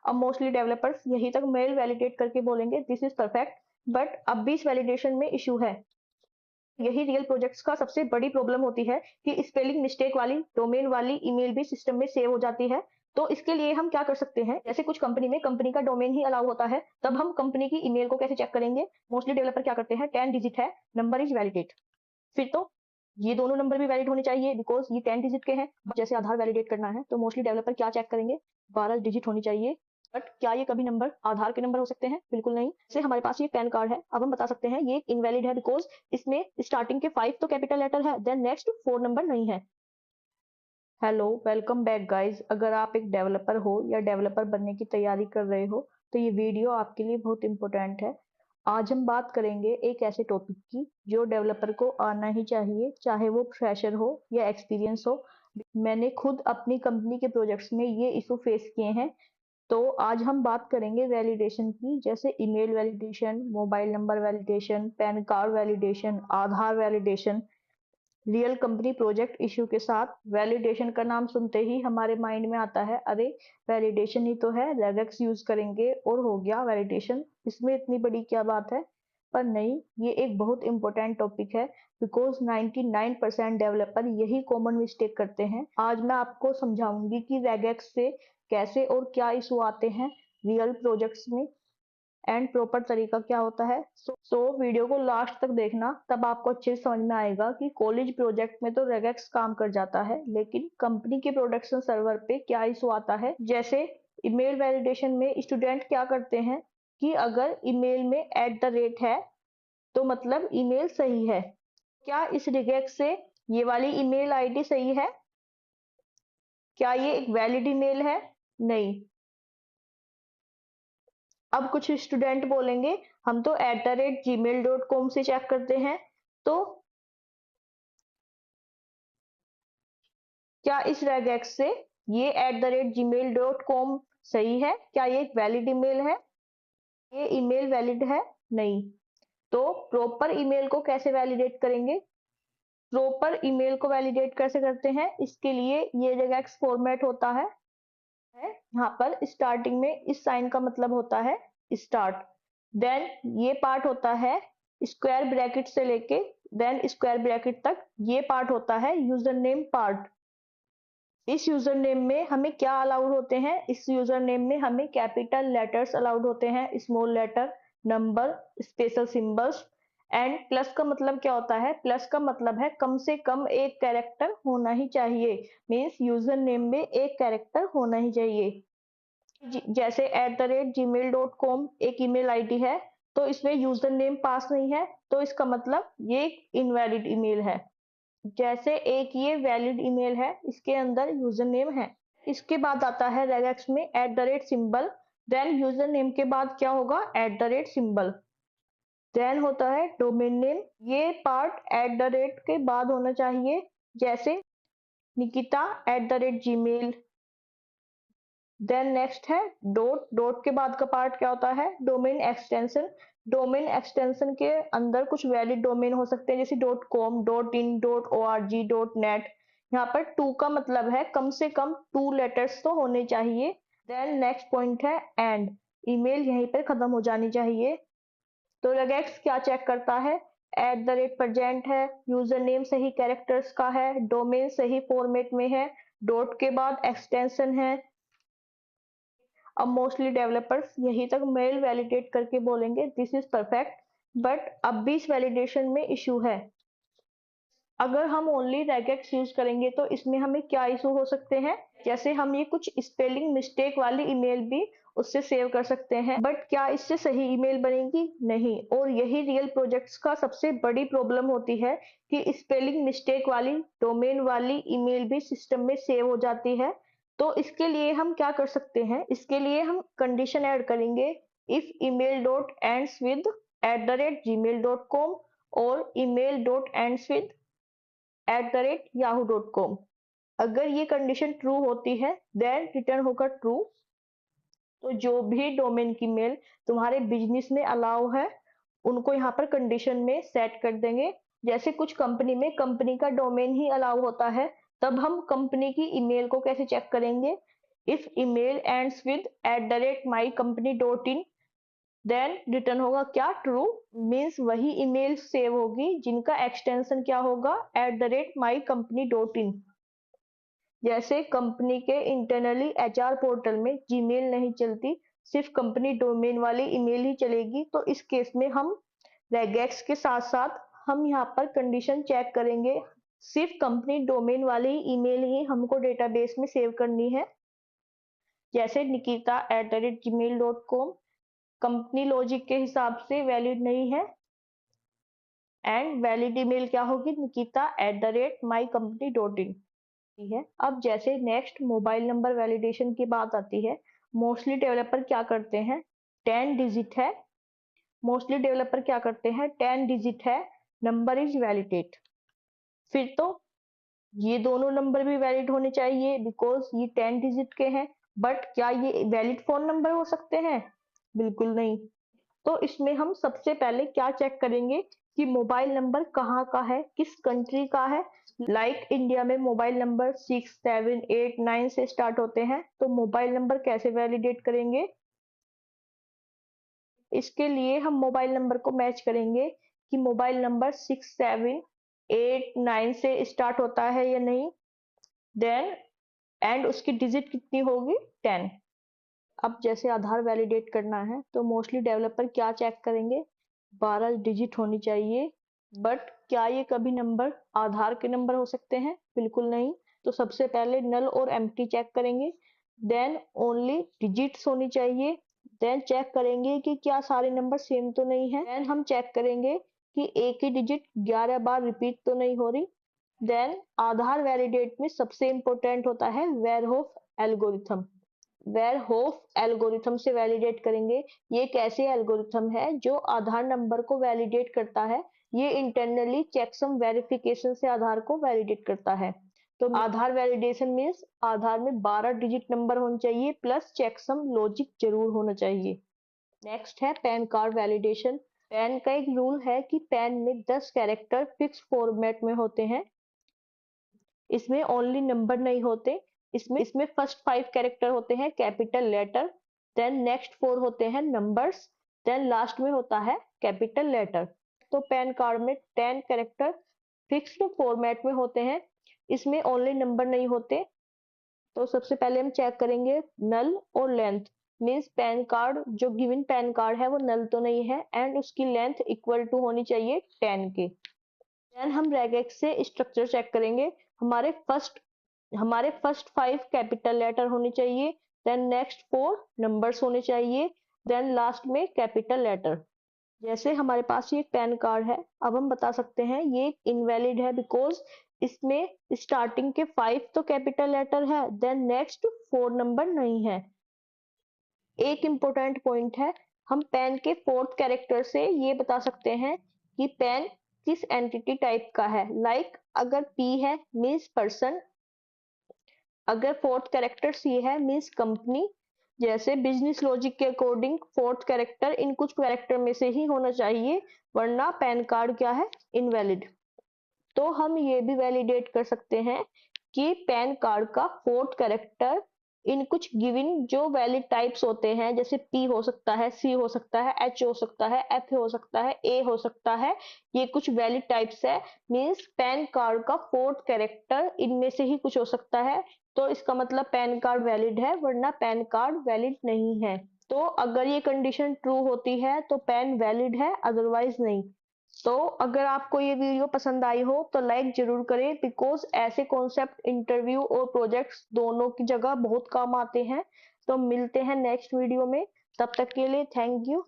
अब mostly developers यही तक मेल वैलिडेट करके बोलेंगे दिस इज परफेक्ट, बट अब भी इस वैलिडेशन में इशू है। यही रियल प्रोजेक्ट्स का सबसे बड़ी प्रॉब्लम होती है कि स्पेलिंग मिस्टेक वाली डोमेन वाली ईमेल भी सिस्टम में सेव हो जाती है। तो इसके लिए हम क्या कर सकते हैं, जैसे कुछ कंपनी में कंपनी का डोमेन ही अलाउ होता है, तब हम कंपनी की ईमेल को कैसे चेक करेंगे। मोस्टली डेवलपर क्या करते हैं, 10 डिजिट है, नंबर इज वैलिडेट। फिर तो ये दोनों नंबर भी वैलिड होने चाहिए बिकॉज ये 10 डिजिट के हैं। जैसे आधार वैलिडेट करना है तो मोस्टली डेवलपर क्या चेक करेंगे, 12 डिजिट होनी चाहिए। बट क्या ये कभी नंबर आधार के नंबर हो सकते हैं? बिल्कुल नहीं। जैसे हमारे पास ये पैन कार्ड है, अब हम बता सकते हैं ये इनवैलिड है बिकॉज इसमें स्टार्टिंग के 5 तो कैपिटल लेटर है, देन नेक्स्ट 4 नंबर नहीं है। Hello, welcome back guys. अगर आप एक डेवलपर हो या डेवलपर बनने की तैयारी कर रहे हो तो ये वीडियो आपके लिए बहुत इंपॉर्टेंट है। आज हम बात करेंगे एक ऐसे टॉपिक की जो डेवलपर को आना ही चाहिए, चाहे वो फ्रेशर हो या एक्सपीरियंस हो। मैंने खुद अपनी कंपनी के प्रोजेक्ट्स में ये इशू फेस किए हैं। तो आज हम बात करेंगे वैलिडेशन की, जैसे email validation, mobile number validation, PAN card validation, Aadhaar validation. Real company project issue के साथ वैलिडेशन का नाम सुनते ही हमारे माइंड में आता है, अरे वैलिडेशन ही तो है, रेगेक्स यूज करेंगे और हो गया वैलिडेशन, इसमें इतनी बड़ी क्या बात है। पर नहीं, ये एक बहुत इंपॉर्टेंट टॉपिक है बिकॉज 99% डेवलपर यही कॉमन मिस्टेक करते हैं। आज मैं आपको समझाऊंगी कि रेगेक्स से कैसे और क्या इशू आते हैं रियल प्रोजेक्ट्स में एंड प्रॉपर तरीका क्या होता है। सो वीडियो को लास्ट तक देखना, तब आपको अच्छे से समझ में आएगा कि कॉलेज प्रोजेक्ट में तो रेगेक्स काम कर जाता है, लेकिन कंपनी के प्रोडक्शन सर्वर पे क्या इशू आता है। जैसे ईमेल वैलिडेशन में स्टूडेंट क्या करते हैं कि अगर ईमेल में @ है तो मतलब ईमेल सही है। क्या इस रेगेक्स से ये वाली ईमेल आईडी सही है? क्या ये एक वैलिड ईमेल है? नहीं। अब कुछ स्टूडेंट बोलेंगे हम तो @gmail.com से चेक करते हैं, तो क्या इस रेगेक्स से ये @gmail.com सही है? क्या ये एक वैलिड ईमेल है? ये ईमेल वैलिड है? नहीं। तो प्रॉपर ईमेल को कैसे वैलिडेट करेंगे? प्रॉपर ईमेल को वैलिडेट कैसे करते हैं, इसके लिए ये रेगेक्स फॉर्मेट होता है। यहाँ पर स्टार्टिंग में इस साइन का मतलब होता है स्टार्ट, देन ये पार्ट होता है स्क्वायर ब्रैकेट से लेके देन स्क्वायर ब्रैकेट तक, ये पार्ट होता है यूजर नेम पार्ट। इस यूजर नेम में हमें क्या अलाउड होते हैं, इस यूजर नेम में हमें कैपिटल लेटर्स अलाउड होते हैं, small letter, number, special symbols and plus का मतलब क्या होता है, प्लस का मतलब है कम से कम एक कैरेक्टर होना ही चाहिए। मीन्स यूजर नेम में एक कैरेक्टर होना ही चाहिए। जैसे @gmail.com एक ईमेल आईडी है, तो इसमें यूजर नेम पास नहीं है, तो इसका मतलब ये इनवैलिड ईमेल है। जैसे एक ये वैलिड ईमेल है, इसके अंदर यूजर नेम है। इसके बाद आता है रेगेक्स में @सिंबल, देन यूजर नेम के बाद क्या होगा, @सिंबल, देन होता है डोमेन नेम। ये पार्ट के बाद होना चाहिए, जैसे निकिता @gmail। देन नेक्स्ट है डॉट, डॉट के बाद का पार्ट क्या होता है, डोमेन एक्सटेंशन। डोमेन एक्सटेंशन के अंदर कुछ वैलिड डोमेन हो सकते हैं, जैसे .com, .in, .org, .net। यहाँ पर टू का मतलब है कम से कम 2 लेटर्स तो होने चाहिए। देन नेक्स्ट पॉइंट है एंड, ईमेल यहीं पर खत्म हो जानी चाहिए। तो रेगेक्स क्या चेक करता है, @प्रेजेंट है, यूजर नेम सही कैरेक्टर्स का है, डोमेन सही फॉर्मेट में है, डॉट के बाद एक्सटेंशन है। अब मोस्टली डेवलपर्स यही तक मेल वैलिडेट करके बोलेंगे दिस इज परफेक्ट, बट अब भी इस वैलिडेशन में इशू है। अगर हम ओनली रेगेक्स यूज करेंगे तो इसमें हमें क्या इशू हो सकते हैं, जैसे हम ये कुछ स्पेलिंग मिस्टेक वाली ईमेल भी उससे सेव कर सकते हैं, बट क्या इससे सही ईमेल बनेगी? नहीं। और यही रियल प्रोजेक्ट्स का सबसे बड़ी प्रॉब्लम होती है कि स्पेलिंग मिस्टेक वाली डोमेन वाली ईमेल भी सिस्टम में सेव हो जाती है। तो इसके लिए हम क्या कर सकते हैं, इसके लिए हम कंडीशन ऐड करेंगे, if email dot ends with @gmail.com और email dot ends with @yahoo.com। अगर ये कंडीशन ट्रू होती है देन रिटर्न होगा ट्रू। तो जो भी डोमेन की मेल तुम्हारे बिजनेस में अलाउ है उनको यहाँ पर कंडीशन में सेट कर देंगे। जैसे कुछ कंपनी में कंपनी का डोमेन ही अलाउ होता है, तब हम कंपनी की ईमेल को कैसे चेक करेंगे, if email ends with @mycompany.in then return होगा क्या, ट्रू। मीन्स वही ईमेल सेव होगी जिनका एक्सटेंशन क्या होगा, @mycompany.in। जैसे कंपनी के इंटरनली एचआर पोर्टल में जीमेल नहीं चलती, सिर्फ कंपनी डोमेन वाली ईमेल ही चलेगी, तो इस केस में हम रेगेक्स के साथ साथ हम यहाँ पर कंडीशन चेक करेंगे, सिर्फ कंपनी डोमेन वाली ईमेल ही हमको डेटाबेस में सेव करनी है। जैसे nikita@gmail.com कंपनी लॉजिक के हिसाब से वैलिड नहीं है, एंड वैलिड ईमेल क्या होगी, nikita@mycompany.in है। अब जैसे नेक्स्ट मोबाइल नंबर वैलिडेशन की बात आती है, मोस्टली डेवलपर क्या करते हैं, 10 डिजिट है, मोस्टली डेवलपर क्या करते हैं, 10 डिजिट है, नंबर इज वैलिडेट। फिर तो ये दोनों नंबर भी वैलिड होने चाहिए बिकॉज ये 10 डिजिट के हैं, बट क्या ये वैलिड फोन नंबर हो सकते हैं, बिल्कुल नहीं। तो इसमें हम सबसे पहले क्या चेक करेंगे कि मोबाइल नंबर कहाँ का है, किस कंट्री का है। लाइक इंडिया में मोबाइल नंबर 6, 7, 8, 9 से स्टार्ट होते हैं, तो मोबाइल नंबर कैसे वैलिडेट करेंगे, इसके लिए हम मोबाइल नंबर को मैच करेंगे कि मोबाइल नंबर 6, 7, 8, 9 से स्टार्ट होता है या नहीं, देन एंड उसकी डिजिट कितनी होगी, 10। अब जैसे आधार वैलिडेट करना है तो मोस्टली डेवलपर क्या चेक करेंगे, 12 डिजिट होनी चाहिए, बट क्या ये कभी नंबर आधार के नंबर हो सकते हैं, बिल्कुल नहीं। तो सबसे पहले नल और एम्प्टी चेक करेंगे, देन ओनली डिजिट्स होनी चाहिए, देन चेक करेंगे कि क्या सारे नंबर सेम तो नहीं है, देन हम चेक करेंगे कि एक ही डिजिट 11 बार रिपीट तो नहीं हो रही। देन आधार वैलिडेट में सबसे इंपॉर्टेंट होता है वेरहोफ एल्गोरिथम, वेरहोफ एल्गोरिथम से वैलिडेट करेंगे। ये एक ऐसे एल्गोरिथम है जो आधार नंबर को वैलिडेट करता है, ये इंटरनली चेकसम वेरिफिकेशन से आधार को वैलिडेट करता है। तो आधार वैलिडेशन मीन्स आधार में 12 डिजिट नंबर होने चाहिए प्लस चेकसम लॉजिक जरूर होना चाहिए। नेक्स्ट है पैन कार्ड वैलिडेशन। पैन का एक रूल है कि पैन में 10 कैरेक्टर फिक्स फॉर्मेट में होते हैं, इसमें ओनली नंबर नहीं होते, इसमें फर्स्ट 5 कैरेक्टर होते हैं कैपिटल लेटर, देन नेक्स्ट 4 होते हैं नंबर्स, देन लास्ट में होता है कैपिटल लेटर। तो पैन कार्ड में 10 कैरेक्टर फिक्स्ड फॉर्मेट में होते हैं, इसमें ओनली नंबर नहीं होते। तो सबसे पहले हम चेक करेंगे नल और लेंथ, मीन्स पैन कार्ड जो गिवन पैन कार्ड है वो नल तो नहीं है, एंड उसकी लेंथ इक्वल टू होनी चाहिए 10 के। देन हम रेगेक्स से स्ट्रक्चर चेक करेंगे, हमारे फर्स्ट 5 कैपिटल लेटर होने चाहिए, देन नेक्स्ट 4 नंबर्स होने चाहिए, देन लास्ट में कैपिटल लेटर। जैसे हमारे पास ये एक पैन कार्ड है, अब हम बता सकते हैं ये इनवैलिड है बिकॉज इसमें स्टार्टिंग के 5 तो कैपिटल लेटर है, देन नेक्स्ट 4 नंबर नहीं है। एक इम्पोर्टेंट पॉइंट है, हम पैन के 4th कैरेक्टर से ये बता सकते हैं कि पैन किस एंटिटी टाइप का है। लाइक अगर P है मीन्स पर्सन, अगर 4th कैरेक्टर C है मीन्स कंपनी। जैसे बिजनेस लॉजिक के अकॉर्डिंग 4th कैरेक्टर इन कुछ कैरेक्टर में से ही होना चाहिए, वरना पैन कार्ड क्या है, इनवैलिड। तो हम ये भी वैलिडेट कर सकते हैं कि पैन कार्ड का 4th कैरेक्टर इन कुछ गिवन जो वैलिड टाइप्स होते हैं, जैसे P हो सकता है, C हो सकता है, H हो सकता है, F हो सकता है, A हो सकता है, ये कुछ वैलिड टाइप्स है, मीन्स पैन कार्ड का 4th कैरेक्टर इनमें से ही कुछ हो सकता है। तो इसका मतलब पैन कार्ड वैलिड है, वरना पैन कार्ड वैलिड नहीं है। तो अगर ये कंडीशन ट्रू होती है तो पैन वैलिड है, अदरवाइज नहीं। तो अगर आपको ये वीडियो पसंद आई हो तो लाइक जरूर करें, बिकॉज ऐसे कॉन्सेप्ट इंटरव्यू और प्रोजेक्ट्स दोनों की जगह बहुत काम आते हैं। तो मिलते हैं नेक्स्ट वीडियो में, तब तक के लिए थैंक यू।